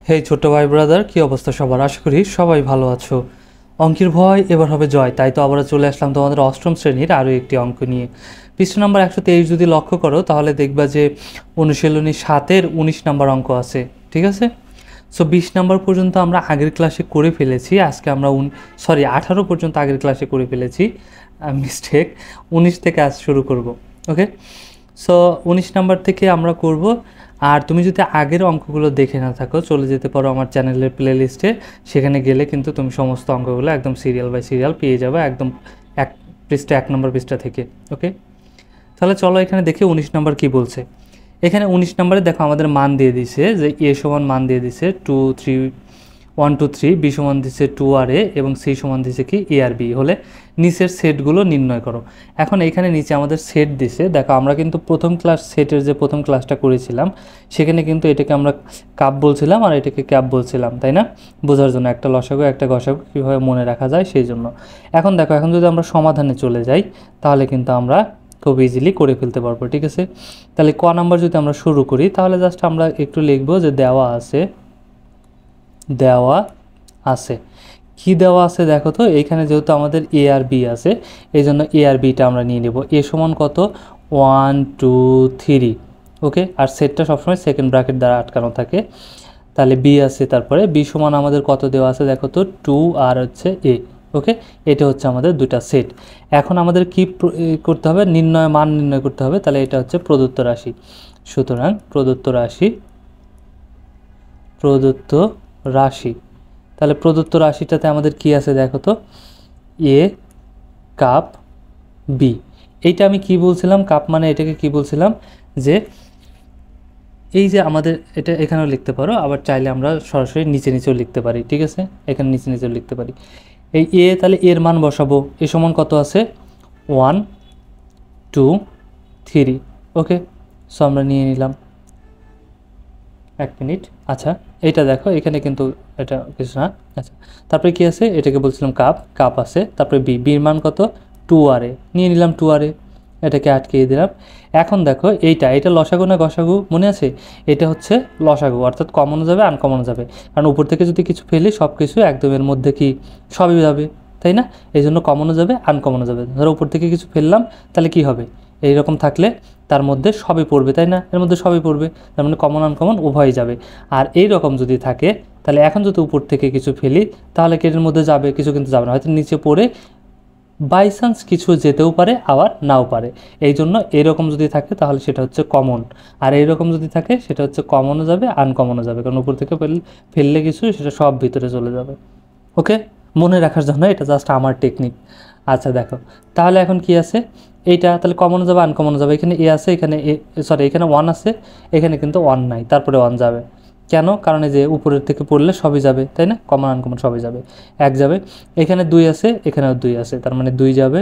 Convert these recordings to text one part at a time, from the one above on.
হেই ছোট্ট ভাই ব্রাদার, কি অবস্থা সবার? আশা করি সবাই ভালো আছো। অঙ্কের ভয় এবার হবে জয়, তাই তো আবার চলে আসলাম তোমাদের অষ্টম শ্রেণীর আরও একটি অঙ্ক নিয়ে। পৃষ্ঠা নাম্বার 123 যদি লক্ষ্য করো তাহলে দেখবা যে অনুশীলনী 7-এর 19 নাম্বার অঙ্ক আছে। ঠিক আছে, সো 20 নাম্বার পর্যন্ত আমরা আগের ক্লাসে করে ফেলেছি। আজকে আমরা 18 পর্যন্ত আগের ক্লাসে করে ফেলেছি, মিস্টেক। 19 থেকে আজ শুরু করব। ওকে, সো 19 নাম্বার থেকে আমরা করব। আর তুমি যদি আগের অঙ্কগুলো দেখে না থাকো, চলে যেতে পারো আমার চ্যানেলের প্লে লিস্টে। সেখানে গেলে কিন্তু তুমি সমস্ত অঙ্কগুলো একদম সিরিয়াল বাই সিরিয়াল পেয়ে যাবে, একদম এক পৃষ্ঠা 1 নম্বর পৃষ্ঠা থেকে। ওকে, তাহলে চলো এখানে দেখি 19 নম্বর কি বলছে। এখানে 19 নম্বরে দেখো আমাদের মান দিয়ে দিছে যে এ সমান মান দিয়ে দিছে 2 3 1 2 3, বি সমান দিছে 2 আর এ এবং সি সমান দিছে কি এ আর বি। হলে নিচের সেটগুলো নির্ণয় করো। এখন এখানে নিচে আমাদের সেট দিছে। দেখো আমরা কিন্তু প্রথম ক্লাস সেটের যে প্রথম ক্লাসটা করেছিলাম সেখানে কিন্তু এটাকে আমরা কাপ বলছিলাম আর এটাকে ক্যাপ বলছিলাম, তাই না? বোঝার জন্য একটা লসাগু একটা গসাগু কীভাবে মনে রাখা যায় সেই জন্য। এখন দেখো, এখন যদি আমরা সমাধানে চলে যাই তাহলে কিন্তু আমরা খুব ইজিলি করে ফেলতে পারবো। ঠিক আছে, তাহলে ক নাম্বার যদি আমরা শুরু করি তাহলে জাস্ট আমরা একটু লিখবো যে দেওয়া আছে কি দেওয়া আছে দেখো তো। এইখানে যেহেতু আমাদের এ আর বি আছে এই জন্য এ আর বিটা আমরা নিয়ে নেব। এ সমান কত? 1 2 3। ওকে, আর সেটটা সবসময় সেকেন্ড ব্র্যাকেট দ্বারা আটকানো থাকে। তাহলে বি আছে, তারপরে বি সমান আমাদের কত দেওয়া আছে দেখো তো, 2 আর হচ্ছে এ। ওকে, এটা হচ্ছে আমাদের দুটা সেট। এখন আমাদের কি করতে হবে? মান নির্ণয় করতে হবে। তাহলে এটা হচ্ছে প্রদত্ত রাশি। সুতরাং প্রদত্ত রাশি, তাহলে প্রদত্ত রাশিটাতে আমাদের কি আছে দেখো তো, এ কাপ বি। এইটা আমি কি বলছিলাম? কাপ মানে এটাকে কি বলছিলাম যে এই যে আমাদের এটা এখানেও লিখতে পারো, আবার চাইলে আমরা সরাসরি নিচে নিচেও লিখতে পারি। ঠিক আছে, এখানে নিচে নিচেও লিখতে পারি। এই এ, তাহলে এর মান বসাবো। এ সমান কত আছে? 1 2 3। ওকে, সো আমরা নিয়ে নিলাম। 1 মিনিট। আচ্ছা, এটা দেখো এখানে কিন্তু এটা কিছু না। আচ্ছা, তারপরে কি আছে? এটাকে বলছিলাম কাপ আছে। তারপরে বির মান কত? 2 আর এ নিয়ে নিলাম। 2 আর এ এটাকে আটকিয়ে দিলাম। এখন দেখো এটা লসাগু না গসাগু মনে আছে? এটা হচ্ছে লসাগু, অর্থাৎ কমনও যাবে আনকমনও যাবে। কারণ উপর থেকে যদি কিছু ফেলি সব কিছু একদম এর মধ্যে কি সবই যাবে, তাই না? এই জন্য কমনও যাবে আনকমনও যাবে। ধরো উপর থেকে কিছু ফেললাম তাহলে কি হবে? এইরকম থাকলে তার মধ্যে সবই পড়বে, তাই না? এর মধ্যে সবই পড়বে, তার মানে কমন আনকমন উভয়ই যাবে। আর এই রকম যদি থাকে তাহলে এখন যদি উপর থেকে কিছু ফেলি তাহলে কেটের মধ্যে যাবে, কিছু কিন্তু যাবে না, হয়তো নিচে পড়ে বাই চান্স কিছু যেতেও পারে আবার নাও পারে। এই জন্য এরকম যদি থাকে তাহলে সেটা হচ্ছে কমন, আর এইরকম যদি থাকে সেটা হচ্ছে কমনও যাবে আনকমনও যাবে, কারণ উপর থেকে ফেললে কিছু সেটা সব ভিতরে চলে যাবে। ওকে, মনে রাখার জন্য এটা জাস্ট আমার টেকনিক। আচ্ছা দেখো, তাহলে এখন কি আছে? এইটা তাহলে কমনও যাবে আনকমনও যাবে। এখানে এ আছে, এখানে এখানে 1 আছে, এখানে কিন্তু 1 নাই, তারপরে 1 যাবে। কেন? কারণ এই যে উপরের থেকে পড়লে সবই যাবে, তাই না? কমন আনকমন সবই যাবে, 1 যাবে। এখানে 2 আছে, এখানেও 2 আছে, তার মানে 2 যাবে।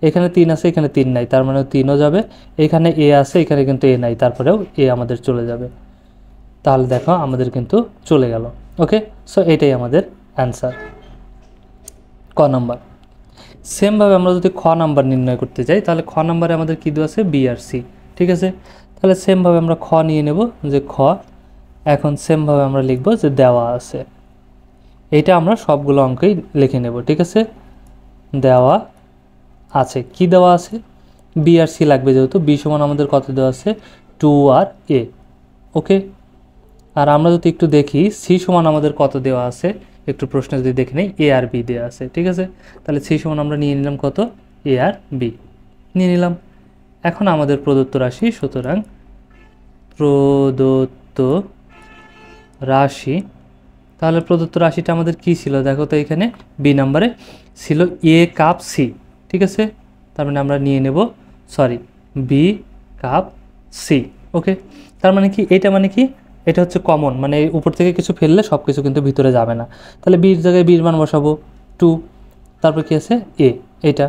এখানে 3 আছে, এখানে 3 নাই, তার মানে 3ও যাবে। এখানে এ আছে, এখানে কিন্তু এ নাই, তারপরেও এ আমাদের চলে যাবে। তাহলে দেখো আমাদের কিন্তু চলে গেল। ওকে, সো এটাই আমাদের অ্যান্সার, ক নাম্বার। সেমভাবে আমরা যদি খ নাম্বার নির্ণয় করতে যাই তাহলে খ নাম্বারে আমাদের কী দেওয়া আছে? বি আর সি। ঠিক আছে, তাহলে সেমভাবে আমরা খ নিয়ে নেব যে খ। এখন সেমভাবে আমরা লিখব যে দেওয়া আছে। এইটা আমরা সবগুলো অঙ্কেই লিখে নেব। ঠিক আছে, দেওয়া আছে। কি দেওয়া আছে? বি আর সি লাগবে, যেহেতু বি সমান আমাদের কত দেওয়া আছে? 2 আর এ। ওকে, আর আমরা যদি একটু দেখি সি সমান আমাদের কত দেওয়া আছে, একটু প্রশ্ন যদি দেখে নেই, এ আর বি দেওয়া আছে। ঠিক আছে, তাহলে সি সমান আমরা নিয়ে নিলাম কত? এ আর বি নিয়ে নিলাম। এখন আমাদের প্রদত্ত রাশি, সুতরাং প্রদত্ত রাশি, তাহলে প্রদত্ত রাশিটা আমাদের কি ছিল দেখো তো, এখানে বি নাম্বারে ছিল এ কাপ সি। ঠিক আছে, তার মানে আমরা নিয়ে নেব বি কাপ সি। ওকে, তার মানে কি? এটা মানে কি? এটা হচ্ছে কমন, মানে উপর থেকে কিছু ফেললে সব কিছু কিন্তু ভিতরে যাবে না। তাহলে বির জায়গায় বির মান বসাবো 2, তারপর কি আছে? এ, এটা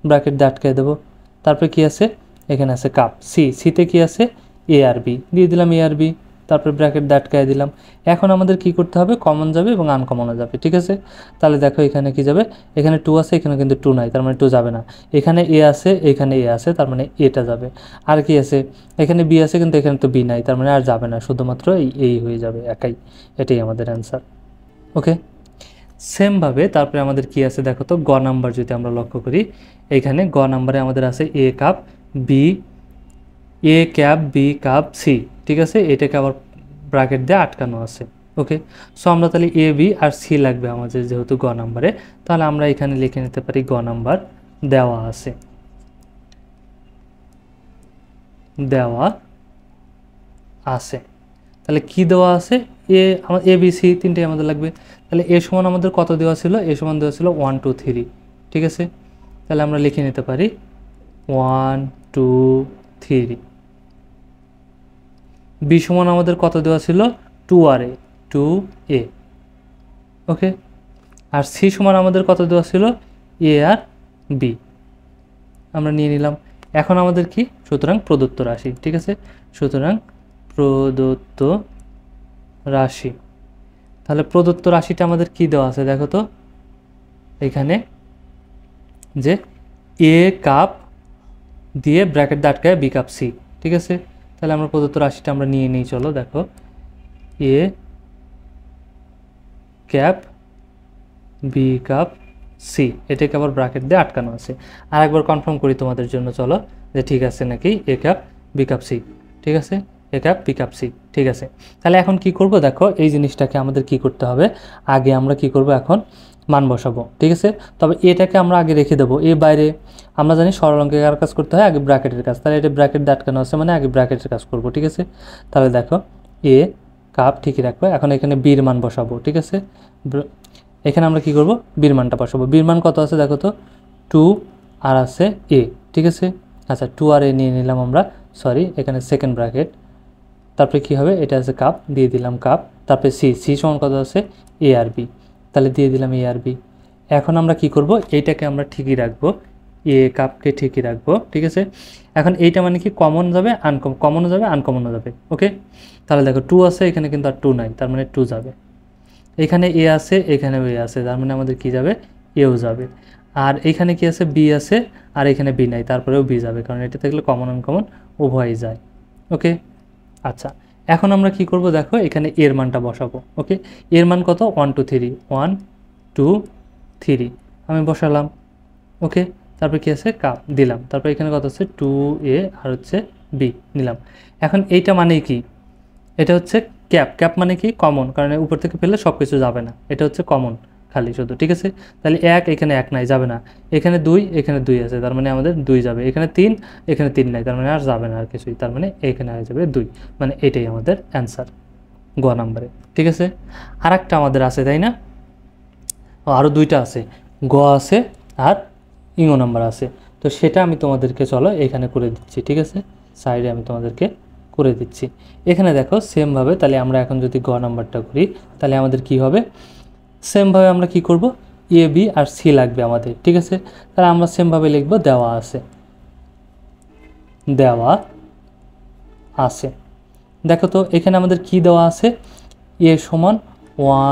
ব্র্যাকেট দিয়ে আটকে দেবো। তারপর কি আছে? এখানে আছে কাপ সি, সিতে কি আছে? এ আর বি দিয়ে দিলাম এ আর বি, তারপরে ব্র্যাকেট দিয়ে আটকায় দিলাম। এখন আমাদের কি করতে হবে, কমন যাবে এবং আনকমনও যাবে, ঠিক আছে। তাহলে দেখো এখানে কি যাবে, এখানে 2 আছে, এখানে কিন্তু 2 নাই, তার মানে 2 যাবে না। এখানে এ আছে, এখানে এ আছে, তার মানে এটা যাবে। আর কি আছে, এখানে বি আছে, কিন্তু এখানে তো বি নাই, তার মানে আর যাবে না, শুধুমাত্র এই হয়ে যাবে একাই। এটাই আমাদের অ্যান্সার। ওকে, সেমভাবে তারপরে আমাদের কি আছে দেখো তো, গ নাম্বার যদি আমরা লক্ষ্য করি, এখানে গ নাম্বারে আমাদের আছে এ cup B, A cap B cap C, ঠিক আছে। এটাকে আবার ব্র্যাকেট দিয়ে আটকানো আছে। ওকে, সো আমরা তাহলে এ বি আর সি লাগবে আমাদের যেহেতু গ নাম্বারে, তাহলে আমরা এখানে লিখে নিতে পারি গ নাম্বার দেওয়া আছে, দেওয়া আছে। তাহলে কি দেওয়া আছে, এ আমার এ বি সি তিনটে আমাদের লাগবে। তাহলে এ সমান আমাদের কত দেওয়া ছিল, এ সমান দেওয়া ছিল 1 2 3, ঠিক আছে। তাহলে আমরা লিখে নিতে পারি 1 2 3। বি সমান আমাদের কত দেওয়া ছিল, 2 আর এ, 2 এ। ওকে, আর সি সমান আমাদের কত দেওয়া ছিল, এ আর বি, আমরা নিয়ে নিলাম। এখন আমাদের কি, সুতরাং প্রদত্ত রাশি, ঠিক আছে। সুতরাং প্রদত্ত রাশি, তাহলে প্রদত্ত রাশিটা আমাদের কি দেওয়া আছে দেখো তো, এখানে যে এ কাপ দিয়ে ব্র্যাকেট দিয়ে আটকায় বি কাপ সি, ঠিক আছে। তাহলে আমরা প্রদত্ত রাশিটা আমরা নিয়ে নিই, চলো দেখো, A cap B cap C, এটাকে আবার ব্র্যাকেট দিয়ে আটকানো আছে। আর একবার কনফার্ম করি তোমাদের জন্য, চলো, যে ঠিক আছে নাকি, A cap B cap C, ঠিক আছে, A cap B cap C, ঠিক আছে। তাহলে এখন কি করব দেখো, এই জিনিসটাকে আমাদের কি করতে হবে, আগে আমরা কি করব, এখন মান বসাবো, ঠিক আছে। তবে এটাকে আমরা আগে রেখে দেবো, এ বাইরে আমরা জানি সরল অঙ্কের কাজ করতে হয় আগে ব্র্যাকেটের কাজ, তাহলে এটা ব্র্যাকেট দিয়ে আটকানো আছে মানে আগে ব্র্যাকেটের কাজ করব, ঠিক আছে। তাহলে দেখো এ কাপ ঠিকই রাখবো, এখন এখানে বির মান বসাবো, ঠিক আছে। এখানে আমরা কি করব, বির মানটা বসাবো। বির মান কত আছে দেখো তো, 2 আর আছে এ, ঠিক আছে। আচ্ছা 2 আর এ নিয়ে নিলাম আমরা, সরি এখানে সেকেন্ড ব্র্যাকেট, তারপরে কি হবে, এটা আছে কাপ, দিয়ে দিলাম কাপ, তারপরে সি, সি সমান কত আছে, এ আর বি, তাহলে দিয়ে দিলাম এ আর বি। এখন আমরা কি করব, এইটাকে আমরা ঠিকই রাখবো, এ কাপকে ঠিকই রাখবো, ঠিক আছে। এখন এইটা মানে কি, কমন যাবে কমনও যাবে আনকমনও যাবে। ওকে, তাহলে দেখো 2 আছে, এখানে কিন্তু আর 2 নাই, তার মানে 2 যাবে। এখানে এ আছে, এখানেও এ আছে, তার মানে আমাদের কি যাবে, এও যাবে। আর এখানে কি আছে, বি আছে, আর এখানে বি নাই, তারপরেও বি যাবে, কারণ এটা থাকলে কমন আনকমন উভয়ই যায়। ওকে, আচ্ছা এখন আমরা কি করব দেখো, এখানে এর মানটা বসাবো। ওকে, এর মান কত, 1 2 3, 1 2 3 আমি বসালাম। ওকে, তারপর কি আছে, কাপ দিলাম, তারপর এখানে কত আছে, 2 এ আর হচ্ছে বি নিলাম। এখন এইটা মানে কি, এটা হচ্ছে ক্যাপ, ক্যাপ মানে কি, কমন, কারণ উপর থেকে ফেললে সব কিছু যাবে না, এটা হচ্ছে কমন খালি শুধু, ঠিক আছে। তাহলে 1 এখানে 1 নাই, যাবে না। এখানে 2, এখানে 2 আছে, তার মানে আমাদের 2 যাবে। এখানে 3, এখানে 3 নাই, তার মানে আর যাবে না আর কিছুই, তার মানে এখানে হয়ে যাবে 2, মানে এটাই আমাদের অ্যান্সার গ নাম্বারে, ঠিক আছে। আর একটা আমাদের আছে তাই না, আরও 2টা আছে, গ আছে আর ইঙ্গ নাম্বার আছে, তো সেটা আমি তোমাদেরকে চলো এখানে করে দিচ্ছি, ঠিক আছে। সাইডে আমি তোমাদেরকে করে দিচ্ছি। এখানে দেখো সেমভাবে, তাহলে আমরা এখন যদি গ নাম্বারটা করি, তাহলে আমাদের কি হবে, সেমভাবে আমরা কি করব, এ বি আর সি লাগবে আমাদের, ঠিক আছে। তাহলে আমরা সেমভাবে লিখব, দেওয়া আছে, দেওয়া আছে। দেখো তো এখানে আমাদের কি দেওয়া আছে, এ সমান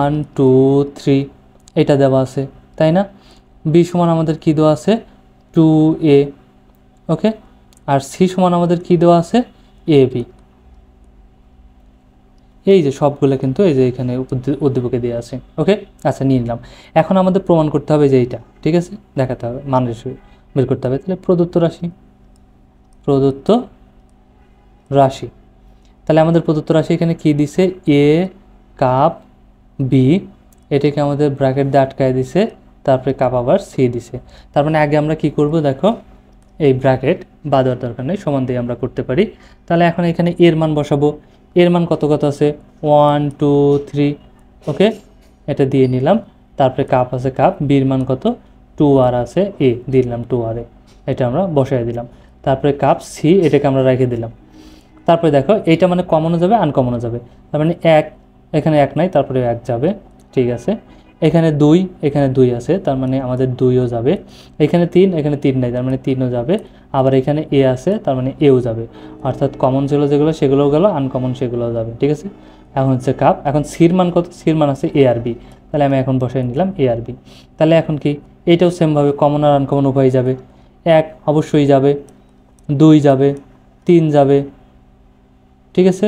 1 2 3 এটা দেওয়া আছে, তাই না। বি সমান আমাদের কি দেওয়া আছে, 2 এ। ওকে, আর সি সমান আমাদের কি দেওয়া আছে, এ বি। এই যে সবগুলো কিন্তু এই যে এখানে উদ্দীপকে দিয়ে আছে। ওকে, আচ্ছা নিয়ে নিলাম। এখন আমাদের প্রমাণ করতে হবে যে এইটা, ঠিক আছে, দেখাতে হবে, মান বের করতে হবে। তাহলে প্রদত্ত রাশি, প্রদত্ত রাশি, তাহলে আমাদের প্রদত্ত রাশি এখানে কি দিছে, এ কাপ বি, এটাকে আমাদের ব্র্যাকেট দিয়ে আটকায় দিছে, তারপরে কাপ আবার সি দিছে। তার মানে আগে আমরা কি করব দেখো, এই ব্র্যাকেট বাদ দেওয়ার দরকার নেই, সমান দিয়ে আমরা করতে পারি। তাহলে এখন এখানে এর মান বসাবো, এর মান কত কত আছে, 1 2 3। ওকে, এটা দিয়ে নিলাম, তারপরে কাপ আছে কাপ, বির মান কত, 2 আর আছে এ, দিলাম 2 আর এ, এটা আমরা বসাই দিলাম। তারপরে কাপ সি, এটাকে আমরা রেখে দিলাম। তারপরে দেখো এইটা মানে কমনও যাবে আনকমনও যাবে, তার মানে 1, এখানে 1 নাই, তারপরে 1 যাবে, ঠিক আছে। এখানে 2 আছে, তার মানে আমাদের 2ও যাবে। এখানে 3 নাই, তার মানে 3ও যাবে। আবার এখানে এ আছে, তার মানে এও যাবে। অর্থাৎ কমন ছিল যেগুলো সেগুলোও গেল, আনকমন সেগুলোও যাবে। ঠিক আছে, এখন হচ্ছে কাপ। এখন সির মান কত? সির মান আছে এ আর বি, তাহলে আমি এখন বসাই নিলাম এ আর বি। তাহলে এখন কি এইটাও সেমভাবে কমন আর আনকমন উভয় যাবে। 1 অবশ্যই যাবে, 2 যাবে, 3 যাবে। ঠিক আছে,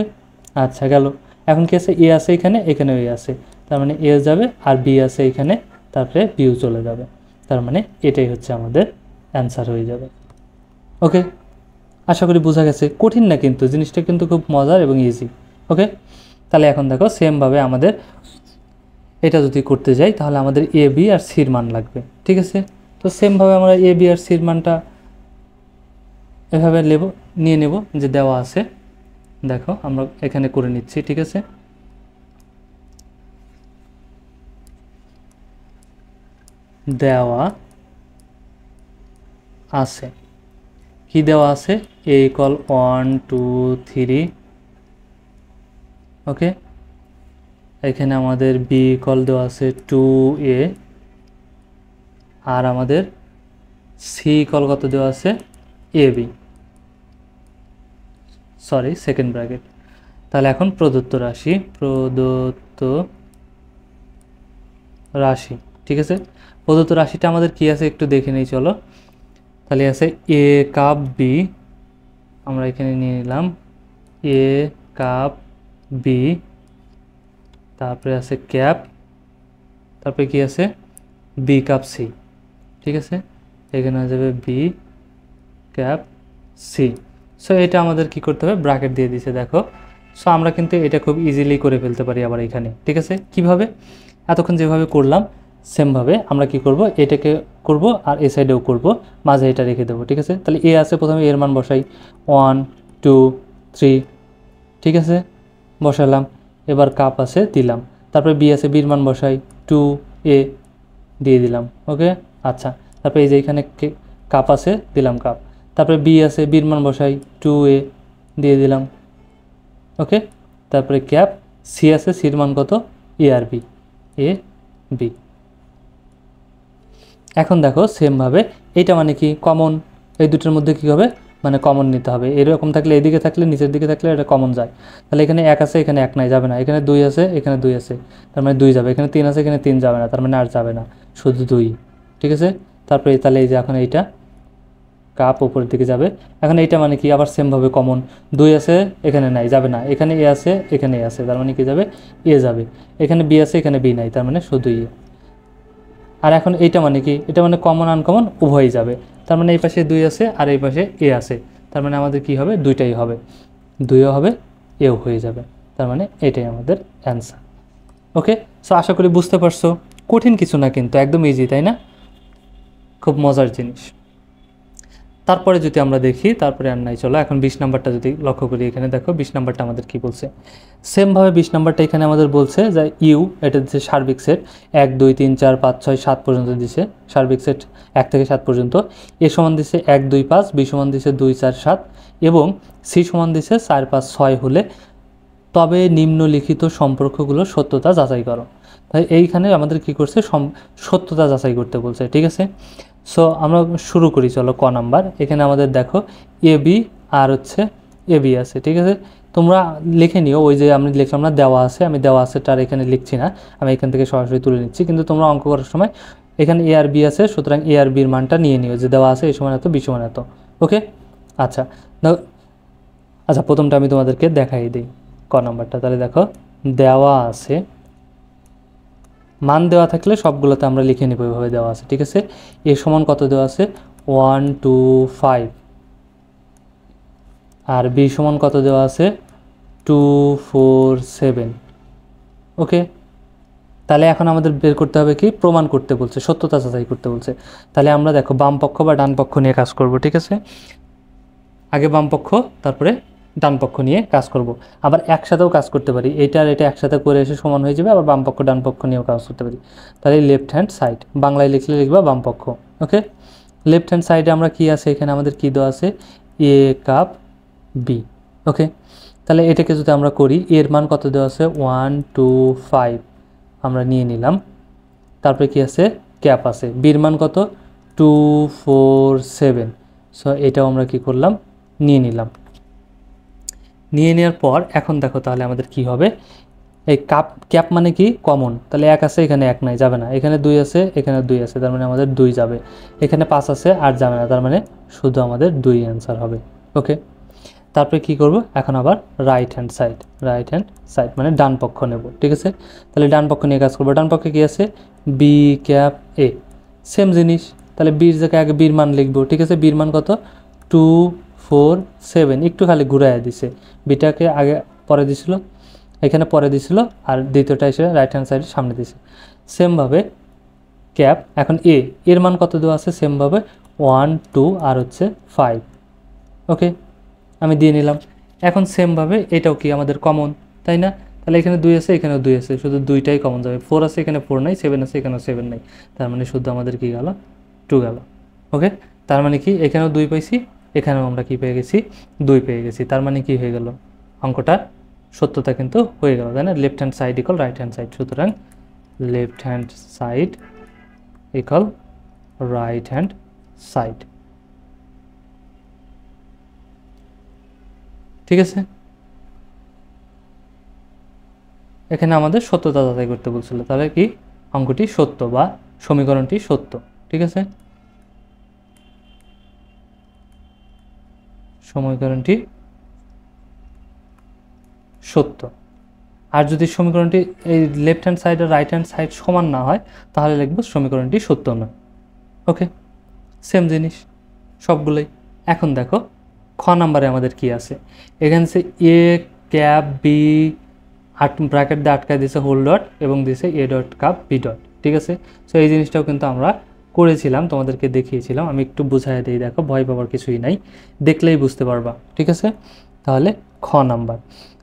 আচ্ছা গেল। এখন কি আছে? এ আছে এখানে, এখানেও এ আছে, তার মানে এ যাবে, আর বি আছে এখানে, তারপরে বিও চলে যাবে। তার মানে এটাই হচ্ছে আমাদের অ্যান্সার হয়ে যাবে। ওকে, আশা করি বোঝা গেছে। কঠিন না কিন্তু, জিনিসটা কিন্তু খুব মজার এবং ইজি। ওকে, তাহলে এখন দেখো সেমভাবে আমাদের এটা যদি করতে যাই তাহলে আমাদের এ বি আর সির মান লাগবে। ঠিক আছে, তো সেমভাবে আমরা এ বি আর সির মানটা এভাবে নিয়ে নেব যে দেওয়া আছে। দেখো আমরা এখানে করে নিচ্ছি। ঠিক আছে, দেওয়া আছে, কি দেওয়া আছে? এ ইকুয়াল 1 2 3। ওকে, এখানে আমাদের বি ইকুয়াল দেওয়া আছে 2a, আর আমাদের সি ইকুয়াল কত দেওয়া আছে? A B, sorry second bracket. তাহলে এখন প্রদত্ত রাশি, ঠিক আছে। প্রদত্ত রাশিটা আমাদের কি আছে একটু দেখে নেই চলো। তাহলে আছে এ কাপ বি, আমরা এখানে নিয়ে নিলাম এ কাপ বি, তারপরে আছে ক্যাপ, তারপরে কি আছে? B cap C. ঠিক আছে, এখানে হয়ে যাবে বি ক্যাপ সি। সো এটা আমাদের কি করতে হবে? ব্র্যাকেট দিয়ে দিছে দেখো। সো আমরা কিন্তু এটা খুব ইজিলি করে ফেলতে পারি আবার এখানে। ঠিক আছে, কিভাবে? এতক্ষণ যেভাবে করলাম সেমভাবে আমরা কি করব? এটাকে করব আর এ সাইডেও করব, মাঝে এটা রেখে দেবো। ঠিক আছে, তাহলে এ আছে, প্রথমে এর মান বসাই 1 2 3। ঠিক আছে, বসালাম। এবার কাপ আছে দিলাম, তারপরে বি আছে, বির মান বসাই 2a দিয়ে দিলাম। ওকে, আচ্ছা, তারপরে এই যে এখানে কাপ আছে দিলাম কাপ, তারপরে বি আছে, বির মান বসাই 2a দিয়ে দিলাম। ওকে, তারপরে ক্যাপ, সি আছে, সির মান কত? এ আর বি, এ বি। এখন দেখো সেমভাবে এইটা মানে কি কমন, এই দুটোর মধ্যে কী হবে? মানে কমন নিতে হবে। এরকম থাকলে এদিকে থাকলে নিচের দিকে থাকলে এটা কমন যায়। তাহলে এখানে 1 আছে, এখানে 1 নাই, যাবে না। এখানে 2 আছে, এখানে 2 আছে, তার মানে 2 যাবে। এখানে 3 আছে, এখানে 3 যাবে না, তার মানে আর যাবে না, শুধু 2। ঠিক আছে, তারপরে তাহলে এই যে এখন এইটা কাপ উপরের দিকে যাবে। এখন এইটা মানে কি আবার সেমভাবে কমন, 2 আছে, এখানে নাই, যাবে না। এখানে এ আছে, এখানে এ আছে, তার মানে কি যাবে? এ যাবে। এখানে বি আছে, এখানে বি নাই, তার মানে শুধু এ। আর এখন এইটা মানে কি? এটা মানে কমন আনকমন উভয়ই যাবে। তার মানে এই পাশে 2 আছে আর এই পাশে এ আছে, তার মানে আমাদের কি হবে? দুইটাই হবে, 2ও হবে, এও হয়ে যাবে। তার মানে এটাই আমাদের অ্যান্সার। ওকে, সো আশা করি বুঝতে পারছো। কঠিন কিছু না কিন্তু, একদম ইজি, তাই না? খুব মজার জিনিস। তারপরে যদি আমরা দেখি, তারপরে আর নাই, চলো এখন 20 নাম্বারটা যদি লক্ষ্য করি। এখানে দেখো 20 নাম্বারটা আমাদের কি বলছে। সেমভাবে 20 নাম্বারটা এখানে আমাদের বলছে যে ইউ, এটা দিচ্ছে সার্বিক সেট, 1 2 3 4 5 6 7 পর্যন্ত দিছে সার্বিক সেট, 1 থেকে 7 পর্যন্ত। এ সমান দিছে 1 2 5, বি সমান দিছে 2 4 7, এবং সি সমান দিছে 4 5 6 হলে তবে নিম্নলিখিত সম্পর্কগুলোর সত্যতা যাচাই করো। তাই এইখানে আমাদের কি করছে? সত্যতা যাচাই করতে বলছে। ঠিক আছে, সো আমরা শুরু করি, চলো ক নাম্বার। এখানে আমাদের দেখো এ বি আর হচ্ছে এ বি আছে। ঠিক আছে, তোমরা লিখে নিও, ওই যে আমি লিখলাম না দেওয়া আছে, আমি দেওয়া আছে তার এখানে লিখছি না, আমি এখান থেকে সরাসরি তুলে নিচ্ছি। কিন্তু তোমরা অঙ্ক করার সময় এখানে এ আর বি আছে, সুতরাং এ আর বির মানটা নিয়ে নিও যে দেওয়া আছে এ সমান এত, বি সমান এত। ওকে, আচ্ছা, আচ্ছা প্রথমটা আমি তোমাদেরকে দেখাই দিই, ক নাম্বারটা। তাহলে দেখো দেওয়া আছে, মান দেওয়া থাকলে সবগুলোতে আমরা লিখে নেব এভাবে দেওয়া আছে। ঠিক আছে, এ সমান কত দেওয়া আছে? 1 2 5, আর বি সমান কত দেওয়া আছে? 2 4 7। ওকে, তাহলে এখন আমাদের বের করতে হবে কি? প্রমাণ করতে বলছে, সত্যতা যাচাই করতে বলছে। তাহলে আমরা দেখো বাম পক্ষ বা ডান পক্ষ নিয়ে কাজ করব। ঠিক আছে, আগে বাম পক্ষ, তারপরে ডান পক্ষ নিয়ে কাজ করব। আবার একসাথেও কাজ করতে পারি, এইটা আর এটা একসাথে করে এসে সমান হয়ে যাবে। আবার বাম পক্ষ ডান পক্ষ নিয়েও কাজ করতে পারি। তাহলে লেফট হ্যান্ড সাইড, বাংলায় লিখলে লিখবা বাম পক্ষ। ওকে, লেফট হ্যান্ড সাইডে আমরা কি আছে? এখানে আমাদের কি দেওয়া আছে? এ কাপ বি। ওকে, তাহলে এটাকে যদি আমরা করি, এর মান কত দেওয়া আছে? 1 2 5 আমরা নিয়ে নিলাম। তারপরে কি আছে, ক্যাপ আছে। বির মান কত, 247। সো এটাও আমরা কি করলাম, নিয়ে নিলাম। নিয়ে নেওয়ার পর এখন দেখো তাহলে আমাদের কি হবে, এই ক্যাপ মানে কি কমন, তাহলে 1 আছে, এখানে 1 নাই, যাবে না। এখানে 2 আছে, এখানে 2 আছে, তার মানে আমাদের 2 যাবে। এখানে 5 আছে, আর যাবে না, তার মানে শুধু আমাদের 2 অ্যান্সার হবে। ওকে, তারপরে কি করব, এখন আবার রাইট হ্যান্ড সাইড মানে ডান পক্ষ নেব। ঠিক আছে, তাহলে ডান পক্ষ নিয়ে কাজ করবো। ডান পক্ষে কি আছে, বি ক্যাপ এ, সেম জিনিস। তাহলে বির জায়গায় আগে বির মান লিখবো। ঠিক আছে, বির মান কত, 247, একটু খালি ঘুরাইয়া দিছে, বিটাকে আগে পরে দিছিল, এখানে পরে দিছিল, আর দ্বিতীয়টা এসে রাইট হ্যান্ড সাইডের সামনে দিছে। সেমভাবে ক্যাপ, এখন এর মান কত দেওয়া আছে, সেমভাবে 1 2 আর হচ্ছে 5। ওকে, আমি দিয়ে নিলাম। এখন সেমভাবে এটাও কি আমাদের কমন, তাই না? তাহলে এখানে 2 আছে, এখানেও 2 আছে, শুধু 2টাই কমন যাবে। 4 আছে, এখানে 4 নাই, 7 আছে, এখানেও 7 নাই, তার মানে শুধু আমাদের কি গেল, 2 গেল। ওকে, তার মানে কি এখানেও 2 পাইছি, এখানেও আমরা কি পেয়ে গেছি, 2 পেয়ে গেছি। তার মানে কি হয়ে গেল, অঙ্কটা সত্যতা কিন্তু হয়ে গেল, তাই না? Left hand side equal right hand side, সুতরাং left hand side equal right hand side. ঠিক আছে, এখানে আমাদের সত্যতা যাচাই করতে বলছিল, তাহলে কি অঙ্কটি সত্য বা সমীকরণটি সত্য। ঠিক আছে, সমীকরণটি সত্য। আর যদি সমীকরণটি এই লেফট হ্যান্ড সাইড আর রাইট হ্যান্ড সাইড সমান না হয়, তাহলে লিখব সমীকরণটি সত্য নয়। ওকে, সেম জিনিস সবগুলোই। এখন দেখো খ নাম্বারে আমাদের কি আছে, এখানে এ ক্যাপ বি ব্র্যাকেট দিয়ে আটকায় দিয়েছে হোল ডট, এবং দিয়েছে A dot cap B dot. ঠিক আছে, সো এই জিনিসটাও কিন্তু আমরা করেছিলাম, তোমাদেরকে দেখিয়েছিলাম। আমি একটু বুঝাই দিই, দেখো ভয় পাওয়ার কিছুই নাই, দেখলেই বুঝতে পারবা। ঠিক আছে, তাহলে খ নাম্বার,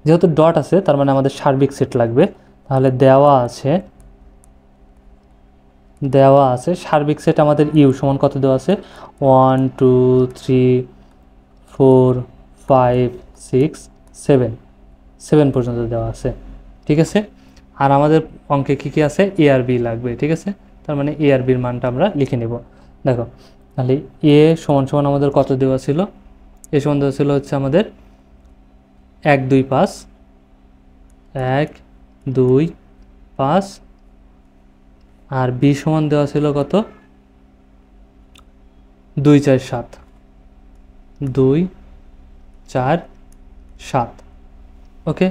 যেহেতু ডট আছে তার মানে আমাদের সার্বিক সেট লাগবে। তাহলে দেওয়া আছে সার্বিক সেট আমাদের ইউ সমান কত দেওয়া আছে, 1 2 3 4 5 6 7 পর্যন্ত দেওয়া আছে। ঠিক আছে, আর আমাদের অঙ্কে কী কী আছে, এ আর বি লাগবে। ঠিক আছে, তার মানে এ আর বির মানটা আমরা লিখে নেব। দেখো তাহলে এ সমান আমাদের কত দেওয়া ছিল, এ সমান দেওয়া ছিল হচ্ছে আমাদের 1 2 5, 1 2 5, আর বি সমান দেওয়া ছিল কত, 2 4 7, 2 4 7। ওকে,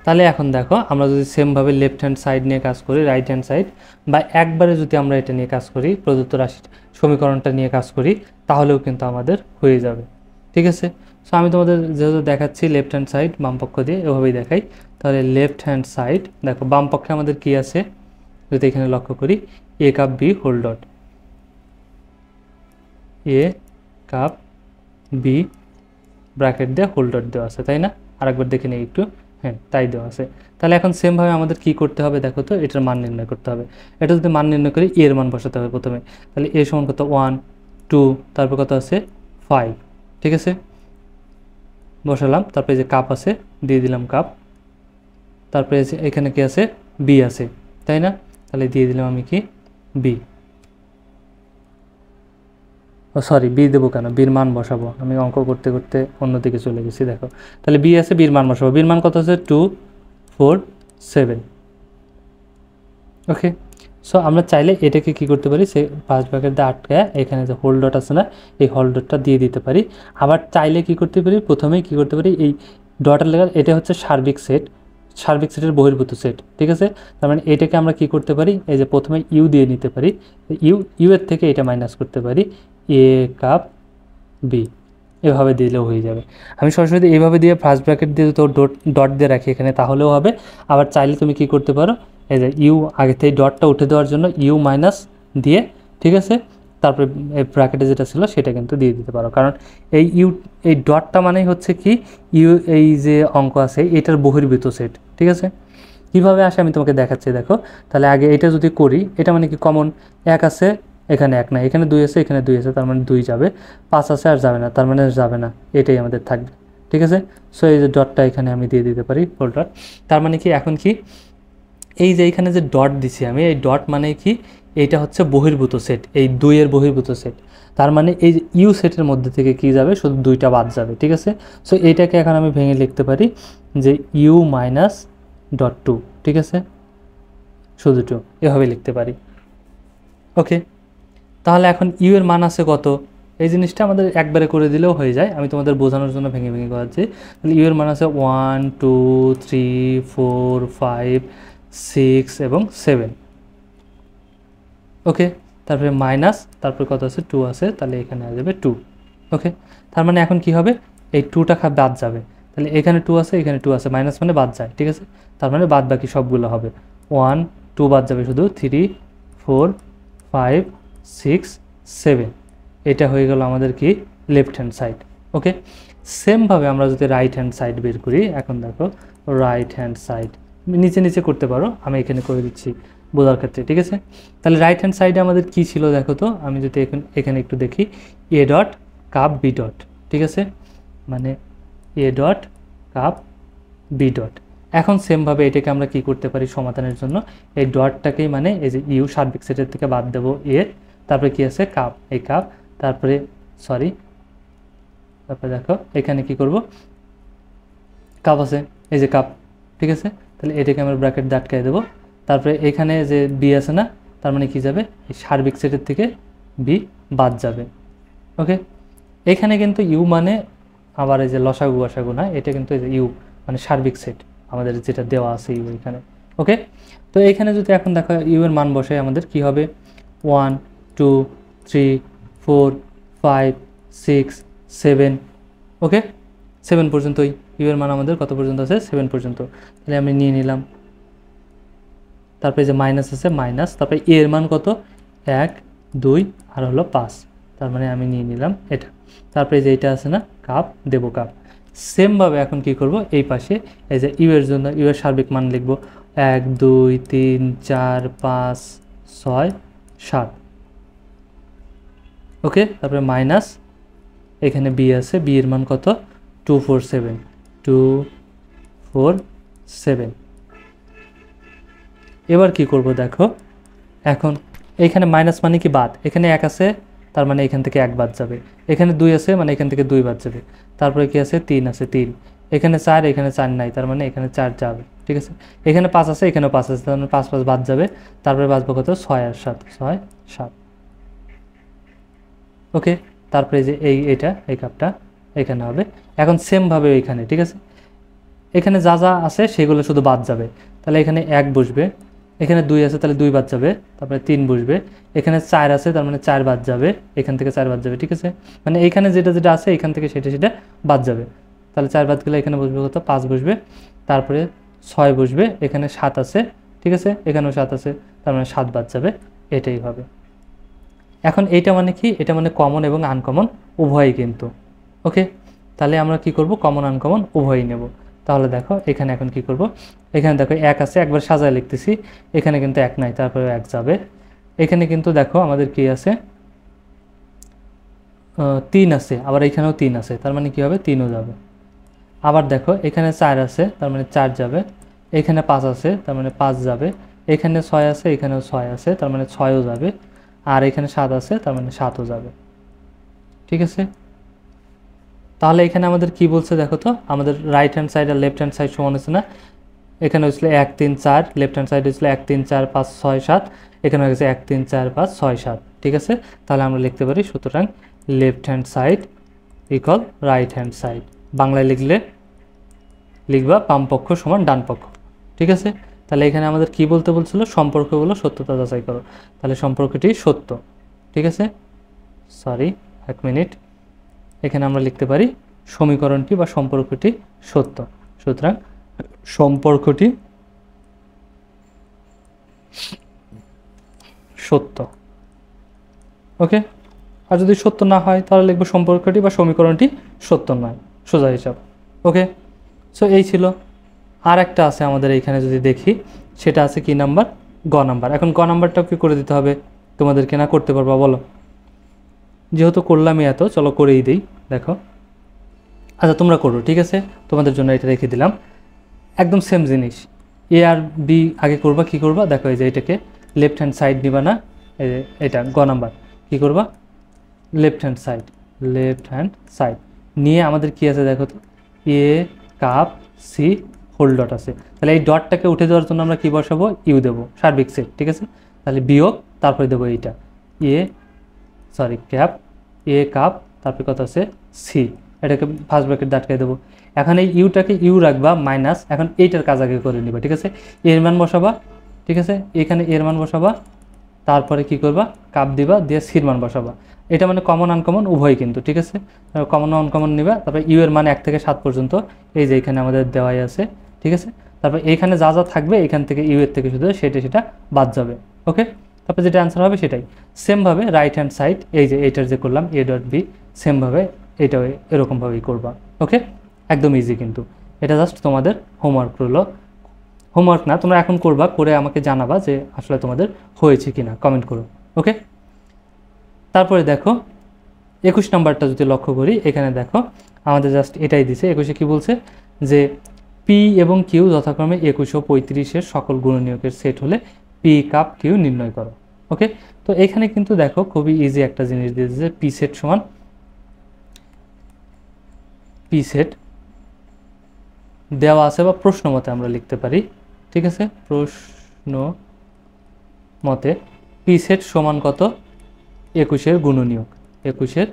তাহলে এখন দেখো আমরা যদি সেমভাবে লেফট হ্যান্ড সাইড নিয়ে কাজ করি, রাইট হ্যান্ড সাইড, বা একবারে যদি আমরা এটা নিয়ে কাজ করি, প্রদত্ত রাশি সমীকরণটা নিয়ে কাজ করি, তাহলেও কিন্তু আমাদের হয়ে যাবে। ঠিক আছে, সো আমি তোমাদের যেহেতু দেখাচ্ছি লেফট হ্যান্ড সাইড বাম পক্ষ দিয়ে, এভাবেই দেখাই। তাহলে লেফট হ্যান্ড সাইড দেখো, বাম পক্ষে আমাদের কি আছে, যদি এখানে লক্ষ্য করি, এ কাপ বি হোল ডট, এ কাপ বি ব্র্যাকেট দিয়ে হোল ডট দেওয়া আছে, তাই না? আরেকবার দেখে নিই একটু, হ্যাঁ তাই দেওয়া আছে। তাহলে এখন সেমভাবে আমাদের কি করতে হবে, দেখো তো, এটার মান নির্ণয় করতে হবে। এটা যদি মান নির্ণয় করি, এর মান বসাতে হবে প্রথমে। তাহলে এ সমান কত, 1 2, তারপর কত আছে 5। ঠিক আছে, বসালাম। তারপরে যে কাপ আছে, দিয়ে দিলাম কাপ। তারপরে এখানে কি আছে, বি আছে, তাই না? তাহলে দিয়ে দিলাম আমি কি, বি। ও সরি, বি দেবো কেন, বির মান বসাবো। আমি অঙ্ক করতে করতে অন্যদিকে চলে গেছি। দেখো তাহলে বি আছে, বির মান বসাবো। বির মান কত আছে, 2 4 7। ওকে, সো আমরা চাইলে এটাকে কি করতে পারি, সে 5 ভাগের দিয়ে আটকায় এখানে যে হোল ডট আছে না, এই হোল ডটটা দিয়ে দিতে পারি। আবার চাইলে কি করতে পারি, প্রথমেই কি করতে পারি, এই ডটের লেখার এটা হচ্ছে সার্বিক সেটের বহির্ভূত সেট। ঠিক আছে, তার মানে এটাকে আমরা কি করতে পারি, এই যে প্রথমে ইউ দিয়ে নিতে পারি, ইউ এর থেকে এটা মাইনাস করতে পারি, এ কাপ বি, এভাবে দিলেও হয়ে যাবে। আমি সরাসরি এইভাবে দিয়ে ফার্স্ট ব্র্যাকেট দিয়ে তো ডট দিয়ে রাখি এখানে, তাহলেও হবে। আবার চাইলে তুমি কি করতে পারো, এই যে ইউ আগে থেকে ডটটা উঠে দেওয়ার জন্য ইউ মাইনাস দিয়ে, ঠিক আছে, তারপরে এই ব্র্যাকেটে যেটা ছিল সেটা কিন্তু দিয়ে দিতে পারো। কারণ এই ডটটা মানেই হচ্ছে কি, এই যে অঙ্ক আছে এটার বহির্ভূত সেট। ঠিক আছে, কীভাবে আসে আমি তোমাকে দেখাচ্ছি। দেখো তাহলে আগে এটা যদি করি, এটা মানে কি কমন, 1 আছে, এখানে 1 নাই, এখানে 2 আছে, এখানে 2 আছে, তার মানে 2 যাবে। 5 আছে, আর যাবে না, তার মানে যাবে না, এটাই আমাদের থাকবে। ঠিক আছে, সো এই যে ডটটা এখানে আমি দিয়ে দিতে পারি, হোল ডট। তার মানে কি এখন কি, এই যে এখানে যে ডট দিছি আমি, এই ডট মানে কি, এইটা হচ্ছে বহির্ভূত সেট, এই 2 এর বহির্ভূত সেট। তার মানে এই যে ইউ সেটের মধ্যে থেকে কি যাবে, শুধু 2টা বাদ যাবে, ঠিক আছে। সো এইটাকে এখন আমি ভেঙে লিখতে পারি যে ইউ মাইনাস ডট 2, ঠিক আছে, শুধু 2, এভাবে লিখতে পারি। ওকে, তাহলে এখন ইউ এর মান আছে কত, এই জিনিসটা আমাদের একবারে করে দিলেও হয়ে যায়, আমি তোমাদের বোঝানোর জন্য ভেঙে ভেঙে করাচ্ছি। তাহলে ইউ এর মান আছে 1 2 3 4 5 6 এবং 7। ওকে, তারপরে মাইনাস, তারপরে কত আছে, 2 আছে, তাহলে এখানে আসবে যাবে 2। ওকে, তার মানে এখন কি হবে, এই 2টা বাদ যাবে, তাহলে এখানে 2 আছে, এখানে 2 আছে, মাইনাস মানে বাদ যায়, ঠিক আছে। তার মানে বাদ বাকি সবগুলো হবে 1 2 বাদ যাবে শুধু 3 4 5 6 7। এটা হয়ে গেল আমাদের কি, লেফট হ্যান্ড সাইড। ওকে, সেমভাবে আমরা যদি রাইট হ্যান্ড সাইড বের করি, এখন দেখো রাইট হ্যান্ড সাইড নিচে নিচে করতে পারো, আমি এখানে করে দিচ্ছি বোঝার ক্ষেত্রে, ঠিক আছে। তাহলে রাইট হ্যান্ড সাইডে আমাদের কি ছিল দেখো তো, আমি যদি এখানে একটু দেখি, A dot cap B dot, ঠিক আছে, মানে A dot cap B dot. এখন সেমভাবে এটাকে আমরা কি করতে পারি সমাধানের জন্য, এই ডটটাকেই মানে এই যে ইউ সার্বিক সেটের থেকে বাদ দেবো এ, তারপরে কি আছে কাপ, এই কাপ, তারপরে তারপরে দেখো এখানে কি করব, কাপ আছে, এই যে কাপ, ঠিক আছে। তাহলে এটাকে আমরা ব্র্যাকেট দিয়ে আটকাই দেবো, তারপরে এখানে যে বি আছে না, তার মানে কি যাবে, এই সার্বিক সেটের থেকে বি বাদ যাবে। ওকে, এখানে কিন্তু ইউ মানে আবার এই যে লসাগু গসাগু না, এটা কিন্তু এই যে ইউ মানে সার্বিক সেট আমাদের যেটা দেওয়া আছে ইউ এখানে। ওকে, তো এখানে যদি এখন দেখো ইউ এর মান বসে, আমাদের কি হবে 1 2 3 4 5 6 7। ওকে, 7 পর্যন্তই ইউ এর মান আমাদের কত পর্যন্ত আছে, 7 পর্যন্ত। তাহলে আমি নিয়ে নিলাম, তারপরে যে মাইনাস আছে মাইনাস, তারপরে এ এর মান কত 1 2 আর হলো 5, তার মানে আমি নিয়ে নিলাম এটা। তারপরে যে এইটা আছে না কাপ, দেবো কাপ। সেমভাবে এখন কি করব, এই পাশে এই যে ইউ এর জন্য ইউ এর সার্বিক মান লিখব 1 2 3 4 5 6 7। ওকে, তারপরে মাইনাস, এখানে বি আছে, বি এর মান কত 2 4 7 2 4 7। এবার কি করব দেখো, এখন এখানে মাইনাস মানে কি বাদ, এখানে 1 আছে, তার মানে এখান থেকে 1 বাদ যাবে, এখানে 2 আছে মানে এখান থেকে 2 বাদ যাবে, তারপরে কি আছে 3 আছে 3, এখানে 4, এখানে 4 নাই, তার মানে এখানে 4 যাবে, ঠিক আছে। এখানে 5 আছে, এখানেও 5 আছে, তার মানে 5 5 বাদ যাবে, তারপরে বাঁচবো কত 6 আর 7 6 7। ওকে, তারপরে যে এইটা এই কাপটা এখানে হবে। এখন সেমভাবে এখানে, ঠিক আছে, এখানে যা যা আছে সেগুলো শুধু বাদ যাবে, তাহলে এখানে 1 বসবে, এখানে 2 আছে তাহলে 2 বাদ যাবে, তারপরে 3 বসবে, এখানে 4 আছে তার মানে 4 বাদ যাবে, এখান থেকে 4 বাদ যাবে, ঠিক আছে। মানে এখানে যেটা যেটা আছে এখান থেকে সেটা সেটা বাদ যাবে, তাহলে 4 বাদ গেলে এখানে বসবে কত 5 বসবে, তারপরে 6 বসবে, এখানে 7 আছে, ঠিক আছে, এখানেও 7 আছে, তার মানে 7 বাদ যাবে, এটাই হবে। এখন এইটা মানে কি, এটা মানে কমন এবং আনকমন উভয়ই কিন্তু। ওকে, তাহলে আমরা কি করব, কমন আনকমন উভয়ই নেব। তাহলে দেখো এখানে এখন কি করব, এখানে দেখো 1 আছে, একবার সাজায় লিখতেছি, এখানে কিন্তু 1 নাই, তারপরে 1 যাবে, এখানে কিন্তু দেখো আমাদের কি আছে 3 আছে, আবার এখানেও 3 আছে, তার মানে কি হবে 3ও যাবে। আবার দেখো এখানে 4 আছে, তার মানে 4 যাবে, এখানে 5 আছে, তার মানে 5 যাবে, এখানে 6 আছে, এখানেও 6 আছে, তার মানে 6ও যাবে, আর এখানে 7 আছে, তার মানে 7ও যাবে, ঠিক আছে। তাহলে এখানে আমাদের কি বলছে দেখো তো, আমাদের রাইট হ্যান্ড সাইড আর লেফট হ্যান্ড সাইড সমান হচ্ছে না, এখানে হয়েছিল 1 3 4, লেফট হ্যান্ড সাইড হয়েছিল 1 3 4 5 6 7, এখানে হয়ে গেছে 1 3 4 5 6 7, ঠিক আছে। তাহলে আমরা লিখতে পারি সুতরাং left hand side equal right hand side, বাংলায় লিখবা বাম পক্ষ সমান ডান পক্ষ, ঠিক আছে। তাহলে এখানে আমাদের কি বলতে বলছিল, সম্পর্কগুলো সত্যতা যাচাই করো, তাহলে সম্পর্কটি সত্য, ঠিক আছে। সরি 1 মিনিট, এখানে আমরা লিখতে পারি সমীকরণটি বা সম্পর্কটি সত্য, সুতরাং সম্পর্কটি সত্য। ওকে, আর যদি সত্য না হয় তাহলে লিখবো সম্পর্কটি বা সমীকরণটি সত্য নয়, সোজা হিসাব। ওকে, সো এই ছিল। আর একটা আছে আমাদের এইখানে যদি দেখি, সেটা আছে কি নাম্বার, গ নাম্বার। এখন গ নাম্বারটাও কি করে দিতে হবে, তোমাদেরকে না করতে পারবা বলো, যেহেতু করলামই এত, চলো করেই দিই। দেখো, আচ্ছা তোমরা করো, ঠিক আছে, তোমাদের জন্য এটা রেখে দিলাম, একদম সেম জিনিস। এ আর বি আগে করবা, কি করবা দেখো, এই যে এটাকে লেফট হ্যান্ড সাইড নিবা না, এই যে এটা গ নাম্বার, কি করবা লেফট হ্যান্ড সাইড নিয়ে আমাদের কি আছে দেখো তো, এ কাপ সি হোল ডট আছে, তাহলে এই ডটটাকে উঠে দেওয়ার জন্য আমরা কি বসাবো, ইউ দেবো, সার্বিক সেট, ঠিক আছে। তাহলে বিয়োগ, তারপরে দেবো এইটা ক্যাপ এ কাপ, তারপরে কত আছে সি, এটাকে ফার্স্ট ব্র্যাকেট আটকে দেবো। এখন এই ইউটাকে ইউ রাখবা মাইনাস, এখন এইটার কাজ আগে করে নিবা, ঠিক আছে। এর মান বসাবা, ঠিক আছে, এখানে এর মান বসাবা, তারপরে কি করবা কাপ দিবা, দিয়ে সির মান বসাবা। এটা মানে কমন আনকমন উভয় কিন্তু, ঠিক আছে। কমন আনকমন নিবা, তারপরে ইউ এর মান 1 থেকে 7 পর্যন্ত এই যে এখানে আমাদের দেওয়াই আছে, ঠিক আছে। তারপর এইখানে যা যা থাকবে এখান থেকে ইউ এর থেকে শুধু সেটা বাদ যাবে, ওকে। তারপরে যেটা অ্যান্সার হবে সেটাই। সেমভাবে রাইট হ্যান্ড সাইড, এই যে এইটার যে করলাম এ ডট বি, সেমভাবে এটাও এরকমভাবেই করবা, ওকে। একদম ইজি কিন্তু, এটা জাস্ট তোমাদের হোমওয়ার্ক রইলো। হোমওয়ার্ক না, তোমরা এখন করবা, করে আমাকে জানাবা যে আসলে তোমাদের হয়েছে কিনা, কমেন্ট করো, ওকে। তারপরে দেখো 21 নাম্বারটা যদি লক্ষ্য করি, এখানে দেখো আমাদের জাস্ট এটাই দিছে। 21-এ কি বলছে যে পি এবং কিউ যথাক্রমে 21 ও 35-এর সকল গুণনীয়কের সেট হলে পি কাপ কিউ নির্ণয় করো, ওকে। তো এখানে কিন্তু দেখো খুবই ইজি একটা জিনিস দিয়েছে যে পি সেট সমান পি সেট দেওয়া আছে, বা প্রশ্ন মতে আমরা লিখতে পারি, ঠিক আছে। প্রশ্ন মতে পি সেট সমান কত, 21-এর গুণনীয়ক, 21-এর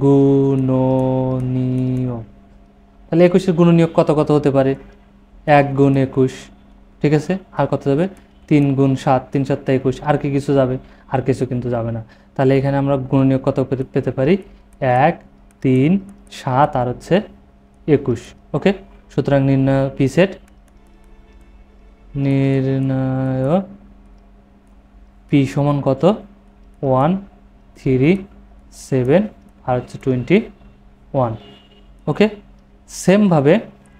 গুণনীয়ক। তাহলে 21-এর গুণনীয়ক কত কত হতে পারে, 1 গুণ 21, ঠিক আছে। আর কত যাবে 3 গুণ 7, 3 7 21, আর কি কিছু যাবে, আর কিছু কিন্তু যাবে না। তাহলে এখানে আমরা গুণনীয়ক কত পেতে পারি, 1 3 7 আর হচ্ছে 21, ওকে। সুতরাং নির্ণয় পি সেট, নির্ণয় পি সমান কত 1 3 7 আর হচ্ছে 21, ওকে। সেমভাবে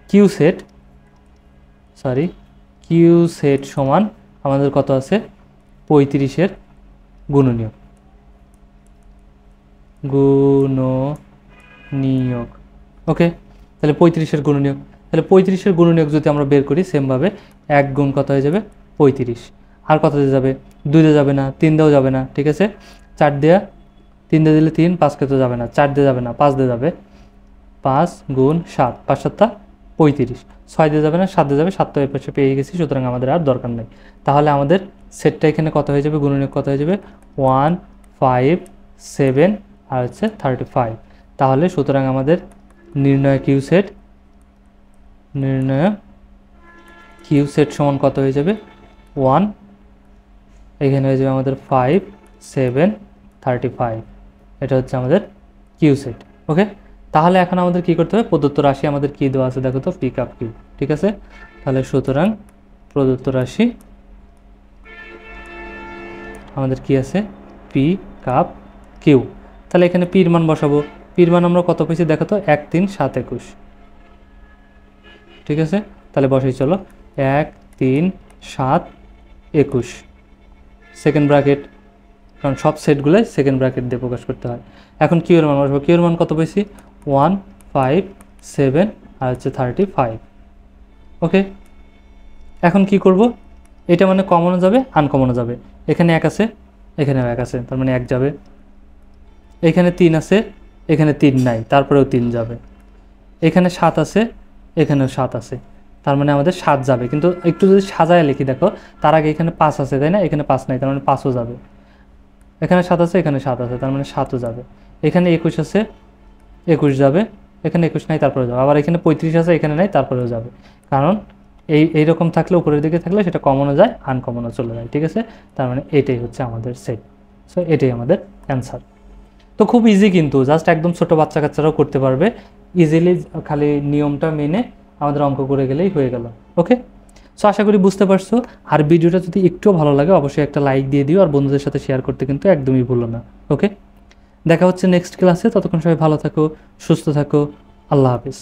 কিউ সেট সমান আমাদের কত আছে 35-এর গুণনীয়ক, ওকে। তাহলে 35-এর গুণনীয়ক, তাহলে 35-এর গুণনীয়ক যদি আমরা বের করি, সেমভাবে 1 গুণ কত হয়ে যাবে 35, আর কত দিয়ে যাবে 2 দিয়ে যাবে না, 3 দিয়েও যাবে না, ঠিক আছে। 4 দিয়ে 3 দিয়ে দিলে 3, 5 কে তো যাবে না, 4 দিয়ে যাবে না, 5 দিয়ে যাবে, 5 গুণ 7, 5 7 35, 6 দিয়ে যাবে না, 7 দিয়ে যাবে, 7 তো এর পাশে পেয়ে গেছি, সুতরাং আমাদের আর দরকার নেই। তাহলে আমাদের সেটটা এখানে কত হয়ে যাবে, গুণনীয়ক কত হয়ে যাবে 1 5 7 আর হচ্ছে 35। তাহলে সুতরাং আমাদের নির্ণয় কিউ সেট সমান কত হয়ে যাবে 1, এখানে হয়ে যাবে আমাদের 5 7 35, এটা হচ্ছে আমাদের কিউ সেট, ওকে। তাহলে এখন আমাদের কি করতে হবে, প্রদত্ত রাশি আমাদের কি দেওয়া আছে দেখো তো, পি কাপ কিউ, ঠিক আছে। তাহলে সুতরাং প্রদত্ত রাশি আমাদের কি আছে, পি কাপ কিউ। তাহলে এখানে পির মান বসাবো, পির মান আমরা কত পেয়েছি দেখো তো, 1 3 7 21, ঠিক আছে। তাহলে বসাই চলো, 1 3 7 21 সেকেন্ড ব্র্যাকেট, কারণ সব সেটগুলোই সেকেন্ড ব্র্যাকেট দিয়ে প্রকাশ করতে হয়। এখন কিউ এর মান বসাবো, কিউ এর মান কত পেয়েছি 1 5 7 আর হচ্ছে 35, ওকে। এখন কি করব, এটা মানে কমনও যাবে আনকমনও যাবে, এখানে 1 আছে এখানেও 1 আছে, তার মানে 1 যাবে, এখানে 3 আছে এখানে 3 নাই, তারপরেও 3 যাবে, এখানে 7 আছে এখানেও 7 আছে, তার মানে আমাদের 7 যাবে। কিন্তু একটু যদি সাজায় লিখি দেখো, তার আগে এখানে 5 আছে তাই না, এখানে 5 নাই, তার মানে 5ও যাবে, এখানে 7 আছে এখানে 7 আছে, তার মানে 7ও যাবে, এখানে 21 আছে 21 যাবে, এখানে 21 নাই তারপরে যাবে, আবার এখানে 35 আছে এখানে নাই তারপরেও যাবে, কারণ এইরকম থাকলে উপরের দিকে থাকলে সেটা কমনও যায় আনকমনও চলে যায়, ঠিক আছে। তার মানে এটাই হচ্ছে আমাদের সেট, সো এটাই আমাদের অ্যান্সার। তো খুব ইজি কিন্তু, জাস্ট একদম ছোটো বাচ্চা কাচ্চারাও করতে পারবে ইজিলি, খালি নিয়মটা মেনে আমাদের অঙ্ক করে গেলেই হয়ে গেল, ওকে। সো আশা করি বুঝতে পারছো। আর ভিডিওটা যদি একটুও ভালো লাগে অবশ্যই একটা লাইক দিয়ে দিও, আর বন্ধুদের সাথে শেয়ার করতে কিন্তু একদমই ভুলো না, ওকে। দেখা হচ্ছে নেক্সট ক্লাসে, ততক্ষণ সবাই ভালো থাকো, সুস্থ থাকো, আল্লাহ হাফিজ।